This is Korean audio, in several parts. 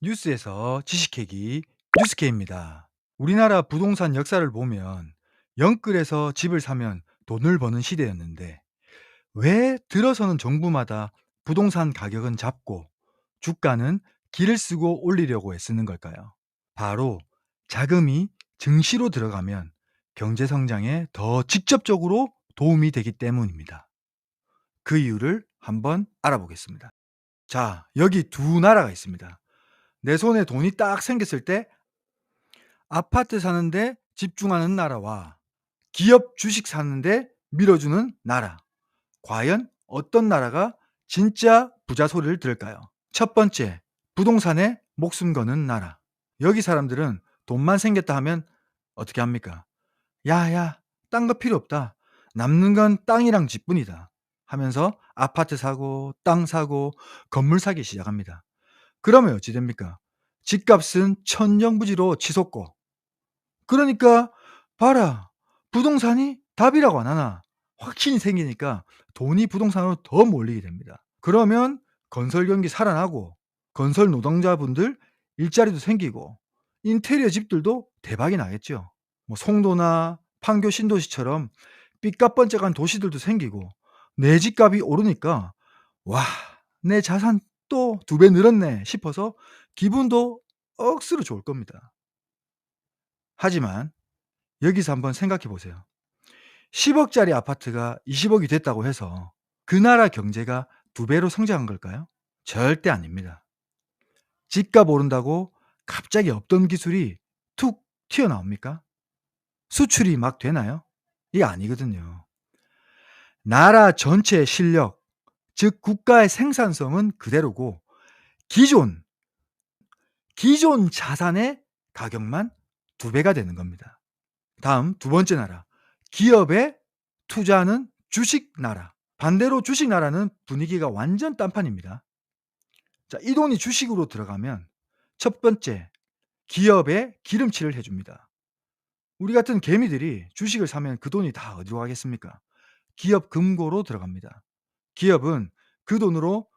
뉴스에서 지식캐기 뉴스캐입니다. 우리나라 부동산 역사를 보면 영끌에서 집을 사면 돈을 버는 시대였는데 왜 들어서는 정부마다 부동산 가격은 잡고 주가는 기를 쓰고 올리려고 애쓰는 걸까요? 바로 자금이 증시로 들어가면 경제 성장에 더 직접적으로 도움이 되기 때문입니다. 그 이유를 한번 알아보겠습니다. 자, 여기 두 나라가 있습니다. 내 손에 돈이 딱 생겼을 때 아파트 사는데 집중하는 나라와 기업 주식 사는데 밀어주는 나라. 과연 어떤 나라가 진짜 부자 소리를 들을까요? 첫 번째, 부동산에 목숨 거는 나라. 여기 사람들은 돈만 생겼다 하면 어떻게 합니까? 야, 딴 거 필요 없다. 남는 건 땅이랑 집뿐이다. 하면서 아파트 사고, 땅 사고, 건물 사기 시작합니다. 그러면 어찌 됩니까? 집값은 천정부지로 치솟고, 그러니까 봐라. 부동산이 답이라고 안 하나. 확신이 생기니까 돈이 부동산으로 더 몰리게 됩니다. 그러면 건설 경기 살아나고 건설 노동자분들 일자리도 생기고 인테리어 집들도 대박이 나겠죠. 뭐 송도나 판교 신도시처럼 삐까뻔쩍한 도시들도 생기고 내 집값이 오르니까 와, 내 자산 또 2배 늘었네 싶어서 기분도 억수로 좋을 겁니다. 하지만 여기서 한번 생각해 보세요. 10억짜리 아파트가 20억이 됐다고 해서 그 나라 경제가 2배로 성장한 걸까요? 절대 아닙니다. 집값 오른다고 갑자기 없던 기술이 툭 튀어나옵니까? 수출이 막 되나요? 이게 아니거든요. 나라 전체의 실력, 즉 국가의 생산성은 그대로고 기존, 기존 자산의 가격만 2배가 되는 겁니다. 다음 두 번째 나라. 기업에 투자하는 주식 나라. 반대로 주식 나라는 분위기가 완전 딴판입니다. 자, 이 돈이 주식으로 들어가면 첫 번째, 기업에 기름칠을 해줍니다. 우리 같은 개미들이 주식을 사면 그 돈이 다 어디로 가겠습니까? 기업 금고로 들어갑니다. 기업은 그 돈으로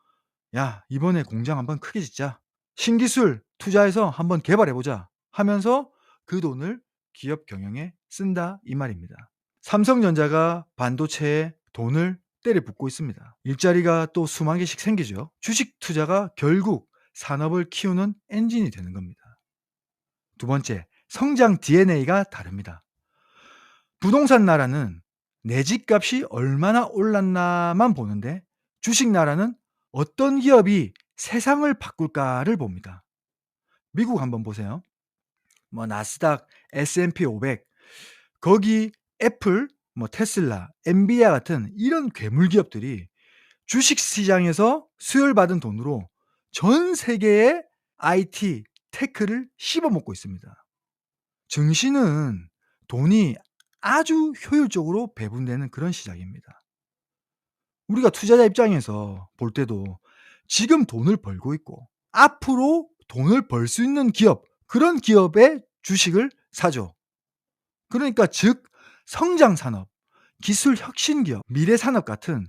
야, 이번에 공장 한번 크게 짓자. 신기술 투자해서 한번 개발해보자 하면서 그 돈을 기업 경영에 쓴다 이 말입니다. 삼성전자가 반도체에 돈을 때려붓고 있습니다. 일자리가 또 수만 개씩 생기죠. 주식 투자가 결국 산업을 키우는 엔진이 되는 겁니다. 두 번째, 성장 DNA가 다릅니다. 부동산 나라는 내 집값이 얼마나 올랐나만 보는데 주식 나라는 어떤 기업이 세상을 바꿀까를 봅니다. 미국 한번 보세요. 뭐 나스닥, S&P 500 거기 애플, 뭐 테슬라, 엔비디아 같은 이런 괴물 기업들이 주식 시장에서 수혈받은 돈으로 전 세계의 IT, 테크를 씹어먹고 있습니다. 증시는 돈이 아주 효율적으로 배분되는 그런 시장입니다. 우리가 투자자 입장에서 볼 때도 지금 돈을 벌고 있고 앞으로 돈을 벌 수 있는 기업, 그런 기업의 주식을 사죠. 그러니까 즉 성장 산업, 기술 혁신 기업, 미래 산업 같은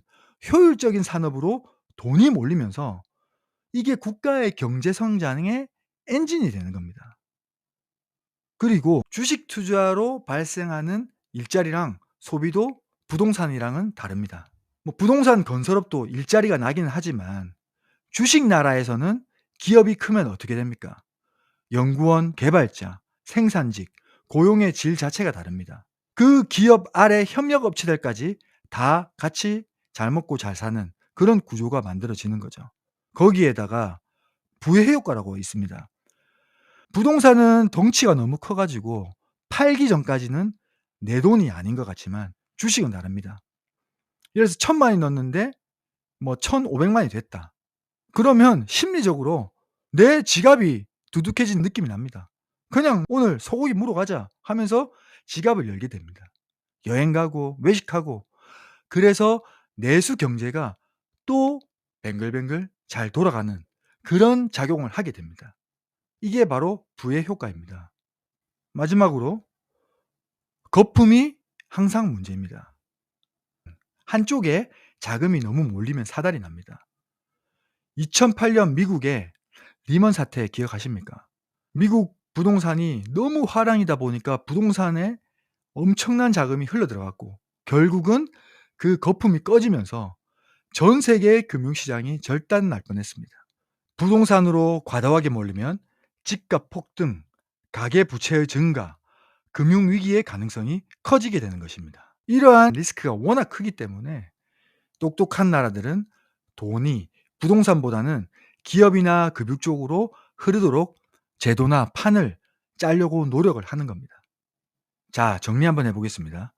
효율적인 산업으로 돈이 몰리면서 이게 국가의 경제 성장의 엔진이 되는 겁니다. 그리고 주식 투자로 발생하는 일자리랑 소비도 부동산이랑은 다릅니다. 뭐 부동산 건설업도 일자리가 나기는 하지만 주식 나라에서는 기업이 크면 어떻게 됩니까? 연구원, 개발자, 생산직, 고용의 질 자체가 다릅니다. 그 기업 아래 협력 업체들까지 다 같이 잘 먹고 잘 사는 그런 구조가 만들어지는 거죠. 거기에다가 부의 효과라고 있습니다. 부동산은 덩치가 너무 커 가지고 팔기 전까지는 내 돈이 아닌 것 같지만 주식은 다릅니다. 예를 들어서 1,000만 원이 넣었는데 뭐 1,500만 원이 됐다. 그러면 심리적으로 내 지갑이 두둑해진 느낌이 납니다. 그냥 '오늘 소고기 무러 가자.' 하면서 지갑을 열게 됩니다. 여행 가고 외식하고 그래서 내수 경제가 또 뱅글뱅글 잘 돌아가는 그런 작용을 하게 됩니다. 이게 바로 부의 효과입니다. 마지막으로 거품이 항상 문제입니다. 한쪽에 자금이 너무 몰리면 사달이 납니다. 2008년 미국에 리먼 사태 기억하십니까? 미국 부동산이 너무 화랑이다 보니까 부동산에 엄청난 자금이 흘러들어갔고 결국은 그 거품이 꺼지면서 전 세계의 금융시장이 절단 날 뻔했습니다. 부동산으로 과다하게 몰리면 집값 폭등, 가계 부채의 증가, 금융위기의 가능성이 커지게 되는 것입니다. 이러한 리스크가 워낙 크기 때문에 똑똑한 나라들은 돈이 부동산보다는 기업이나 금융 쪽으로 흐르도록 제도나 판을 짜려고 노력을 하는 겁니다. 자, 정리 한번 해보겠습니다.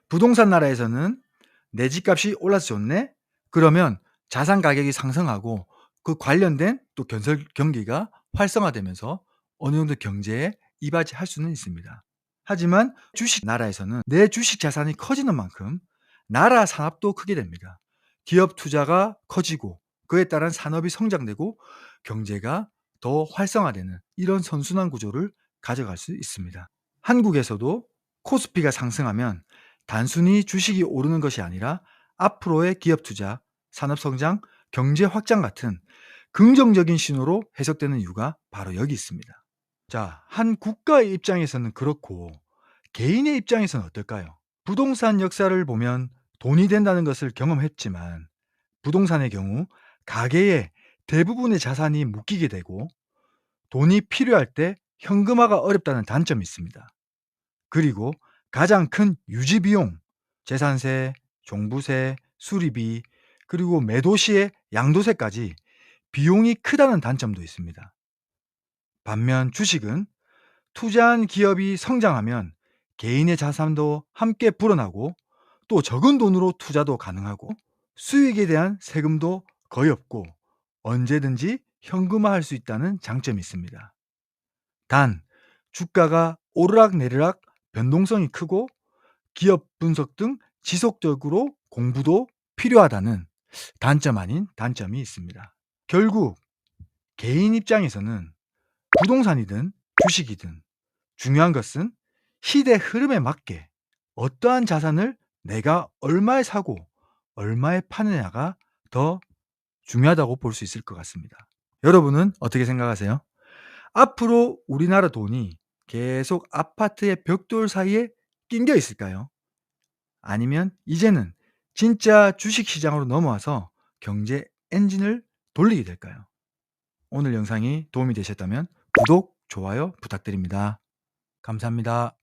부동산 나라에서는 내 집값이 올라서 좋네? 그러면 자산 가격이 상승하고 그 관련된 또 건설 경기가 활성화되면서 어느 정도 경제에 이바지할 수는 있습니다. 하지만 주식 나라에서는 내 주식 자산이 커지는 만큼 나라 산업도 크게 됩니다. 기업 투자가 커지고 그에 따른 산업이 성장되고 경제가 더 활성화되는 이런 선순환 구조를 가져갈 수 있습니다. 한국에서도 코스피가 상승하면 단순히 주식이 오르는 것이 아니라 앞으로의 기업 투자, 산업 성장, 경제 확장 같은 긍정적인 신호로 해석되는 이유가 바로 여기 있습니다. 자, 한 국가의 입장에서는 그렇고 개인의 입장에서는 어떨까요? 부동산 역사를 보면 돈이 된다는 것을 경험했지만 부동산의 경우 가계에 대부분의 자산이 묶이게 되고 돈이 필요할 때 현금화가 어렵다는 단점이 있습니다. 그리고 가장 큰 유지 비용, 재산세, 종부세, 수리비, 그리고 매도 시의 양도세까지 비용이 크다는 단점도 있습니다. 반면 주식은 투자한 기업이 성장하면 개인의 자산도 함께 불어나고 또 적은 돈으로 투자도 가능하고 수익에 대한 세금도 거의 없고 언제든지 현금화할 수 있다는 장점이 있습니다. 단, 주가가 오르락내리락 변동성이 크고 기업 분석 등 지속적으로 공부도 필요하다는 단점 아닌 단점이 있습니다. 결국 개인 입장에서는 부동산이든 주식이든 중요한 것은 시대 흐름에 맞게 어떠한 자산을 내가 얼마에 사고 얼마에 파느냐가 더 중요하다고 볼 수 있을 것 같습니다. 여러분은 어떻게 생각하세요? 앞으로 우리나라 돈이 계속 아파트의 벽돌 사이에 낑겨 있을까요? 아니면 이제는 진짜 주식 시장으로 넘어와서 경제 엔진을 돌리게 될까요? 오늘 영상이 도움이 되셨다면 구독, 좋아요 부탁드립니다. 감사합니다.